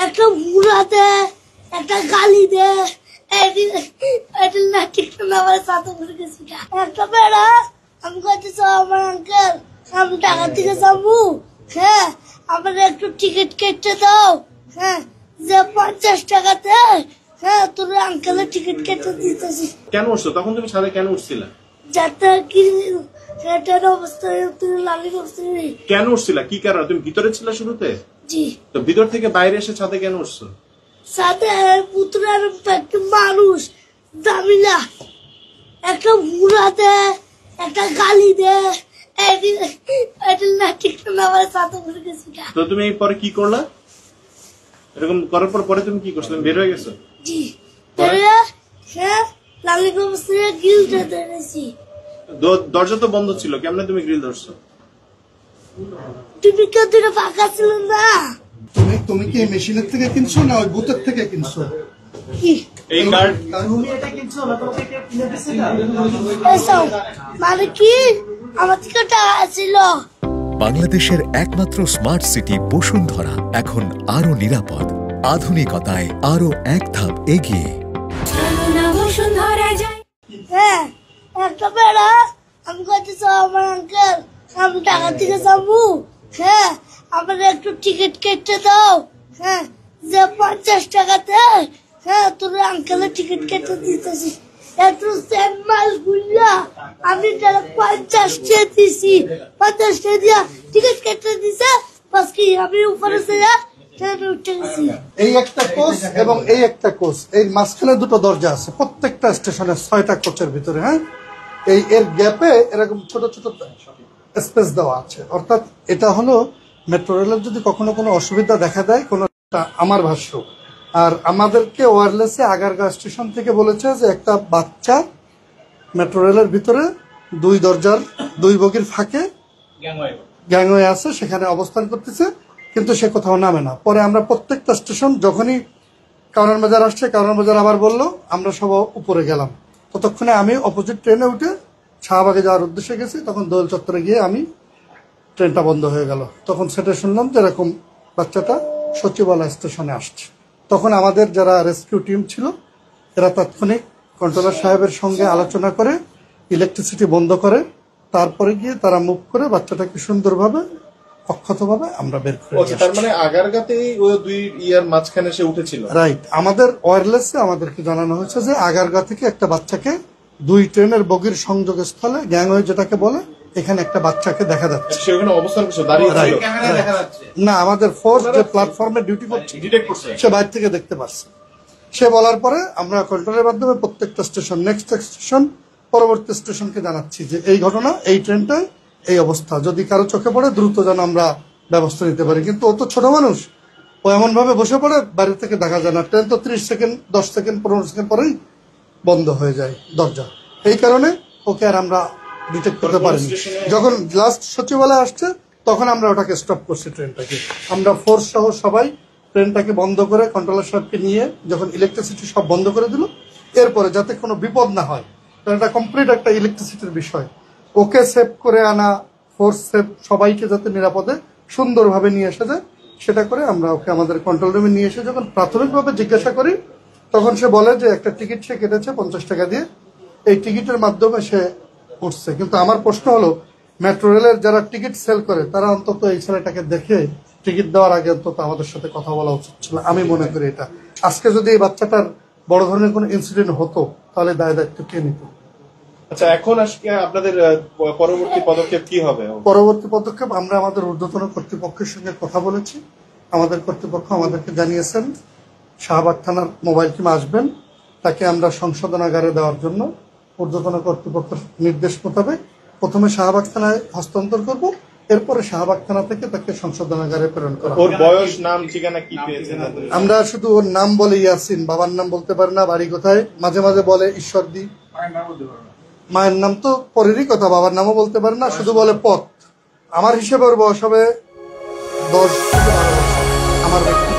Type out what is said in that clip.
একটা ঘুরা দে, একটা গালি দে, আমার সাথে ঘুরে গেছি। একটা বেড়া আমি কইতেছ আমার আঙ্কেল আমি টাকা থেকে যাবো, হ্যাঁ আমার একটু টিকিট কেটে দাও, হ্যাঁ যে 50 টাকাতে, হ্যাঁ তোর আঙ্কেলের টিকিট কেটে দিতেছি। কেন উঠছো তখন? তুমি ছাদে কেন উঠছিলা? যাতে কি সেটার অবস্থায় তুমি লালির অবস্থায় কেন উঠছিলা? কি কারণে? তুমি ভিতরে ছিলা শুরুতে? জি। তো ভিতর থেকে বাইরে এসে ছাদে কেন উঠছো? সাথে পুত্রের একটা মানুষ দামিলা একটা ঘুরা দে, একটা গালি দে, আমার সাথে ঘুরে গেছি। তো তুমি এই পরে কি করলা? এরকম করার পরে তুমি কি করছো? তুমি বের হয়ে গেছো? জি হ্যাঁ লালির অবস্থায় গিলটা ধরেছি। দরজা তো বন্ধ ছিল, কেমনে তুমি গ্রিল ধরছো? তুমি কেউ দুটো ফাঁকা ছিল না। তুমি কি মেশিনের থেকে কিনছো না ওই বুথের থেকে কিনছো? এই কার্ড তুমি এটা কিনছো না, তোমাকে কে কিনে দিছে? মানে কি আমার থেকে টাকা ছিল। বাংলাদেশের একমাত্র স্মার্ট সিটি বসুন্ধরা এখন আরো নিরাপদ, আধুনিকতায় আরো এক ধাপ এগিয়ে। হ্যাঁ একটা বেড়া আমি কইতেছ আমার আঙ্কেল আমি টাকা থেকে যাবো, হ্যাঁ আমার একটু টিকিট কেটে দাও, হ্যাঁ যে 50 টাকাতে, হ্যাঁ তোর আঙ্কেলের টিকিট কেটে দিতেছি। একটু মাল ঘুরলা আমি 50 টাকা দিছি, 50 টাকা দিয়া টিকিট কেটে দিছে। বাস কি আমি উপরে ছিলাম এই একটা কোচ এবং এই একটা কোচ, এই মাঝখানে দুটো দরজা আছে প্রত্যেকটা স্টেশনে 6টা কোচের ভিতরে। হ্যাঁ এই এর গ্যাপে এরকম ছোট ছোট স্পেস দেওয়া আছে। অর্থাৎ এটা হলো মেট্রো রেলের যদি কখনো কোনো অসুবিধা দেখা দেয়, কোনো আমার ভাষ্য। আর আমাদেরকে ওয়্যারলেসে আগারগাঁও স্টেশন থেকে বলেছে যে একটা বাচ্চা মেট্রো রেলের ভিতরে 2 দরজার 2 বগির ফাঁকে গ্যাংওয়ে আছে, সেখানে অবস্থান করতেছে, কিন্তু সে কোথাও নামে না। পরে আমরা প্রত্যেকটা স্টেশন যখনই কারওয়ান বাজার আসছে, কারওয়ান বাজার আবার বললো, আমরা সব উপরে গেলাম। ততক্ষণে আমি অপোজিট ট্রেনে উঠে শাহবাগে যাওয়ার উদ্দেশ্যে গেছি। তখন দোল চত্বরে গিয়ে আমি ট্রেনটা বন্ধ হয়ে গেল। তখন সেটা শুনলাম যে এরকম বাচ্চাটা সচিবালয় স্টেশনে আসছে। তখন আমাদের যারা রেস্কিউ টিম ছিল এরা তাৎক্ষণিক কন্ট্রোলার সাহেবের সঙ্গে আলোচনা করে ইলেকট্রিসিটি বন্ধ করে, তারপরে গিয়ে তারা মুভ করে বাচ্চাটাকে সুন্দরভাবে অক্ষতভাবে আমরা বের করে। তার মানে আগারগাতেই ওই 2 ইয়ার মাঝখানে সে উঠেছিল। রাইট। আমাদের ওয়্যারলেসে আমাদেরকে জানানো হয়েছে যে আগারগা থেকে একটা বাচ্চাকে 2 ট্রেনের বগির সংযোগস্থলে গ্যাংওয়ে যেটাকে বলে, এখানে একটা বাচ্চাকে দেখা যাচ্ছে। সে ওখানে অবস্থান করছে, দাঁড়িয়ে ছিল। ক্যামেরায় দেখা যাচ্ছে না, আমাদের ফোর্স যে প্ল্যাটফর্মে ডিউটি করছে ডিটেক্ট করছে, সে বাইরে থেকে দেখতে পাচ্ছে। সে বলার পরে আমরা কন্ট্রোলের মাধ্যমে প্রত্যেকটা স্টেশন, নেক্সট স্টেশন, পরবর্তী স্টেশনকে জানাচ্ছি যে এই ঘটনা, এই ট্রেনটায় এই অবস্থা, যদি কারো চোখে পড়ে দ্রুত যেন আমরা ব্যবস্থা নিতে পারি। কিন্তু ও তো ছোট মানুষ, ও এমন ভাবে বসে পড়ে বাইরে থেকে দেখা যায় না। ট্রেন তো 30 সেকেন্ড 10 সেকেন্ড 15 সেকেন্ড পরেই বন্ধ হয়ে যায় দরজা। এই কারণে ওকে আর আমরা ডিটেক্ট করতে পারিনি। যখন লাস্ট সচিবালয় আসছে তখন আমরা ওটাকে স্টপ করছি ট্রেনটাকে। আমরা ফোর্স সহ সবাই ট্রেনটাকে বন্ধ করে কন্ট্রোলার সাহেবকে নিয়ে যখন ইলেকট্রিসিটি সব বন্ধ করে দিল, এরপরে যাতে কোনো বিপদ না হয়, কারণ এটা কমপ্লিট একটা ইলেকট্রিসিটির বিষয়, ওকে সেভ করে আনা, ফোর্স সেভ, সবাইকে যাতে নিরাপদে সুন্দরভাবে নিয়ে এসে যায় সেটা করে আমরা ওকে আমাদের কন্ট্রোল রুমে নিয়ে এসে যখন প্রাথমিকভাবে জিজ্ঞাসা করি, তখন সে বলে যে একটা টিকিট সে কেটেছে 50 টাকা দিয়ে, এই টিকিটের মাধ্যমে সে উঠছে। কিন্তু আমার প্রশ্ন হলো, মেট্রো রেলের যারা টিকিট সেল করে তারা অন্তত এই ছেলেটাকে দেখে টিকিট দেওয়ার আগে অন্তত আমাদের সাথে কথা বলা উচিত ছিল। আমি মনে করি এটা আজকে যদি এই বাচ্চাটার বড় ধরনের কোনো ইনসিডেন্ট হতো তাহলে দায়িত্ব কে নিত? আচ্ছা, এখন আজকে আপনাদের পরবর্তী পদক্ষেপ কি হবে? পরবর্তী পদক্ষেপ আমরা আমাদের ঊর্ধ্বতন কর্তৃপক্ষের সঙ্গে কথা বলেছি। আমাদের কর্তৃপক্ষ আমাদেরকে জানিয়েছেন শাহবাগ থানার মোবাইল টিম আসবেন, তাকে আমরা সংশোধনাগারে দেওয়ার জন্য ঊর্ধ্বতন কর্তৃপক্ষের নির্দেশ মোতাবেক প্রথমে শাহবাগ থানায় হস্তান্তর করব, এরপরে শাহবাগ থানা থেকে তাকে সংশোধনাগারে প্রেরণ করা। ওর বয়স, নাম, ঠিকানা কি পেয়েছেন? আমরা শুধু ওর নাম বলে ইয়াসিন, বাবার নাম বলতে পারে না, বাড়ি কোথায়, মাঝে মাঝে বলে ঈশ্বরদী, মায়ের নাম তো পরেরই কথা, বাবার নামও বলতে পারে না, শুধু বলে পথ। আমার হিসেবে ওর বয়স হবে 10 থেকে 12 বছর আমার ব্যক্তি।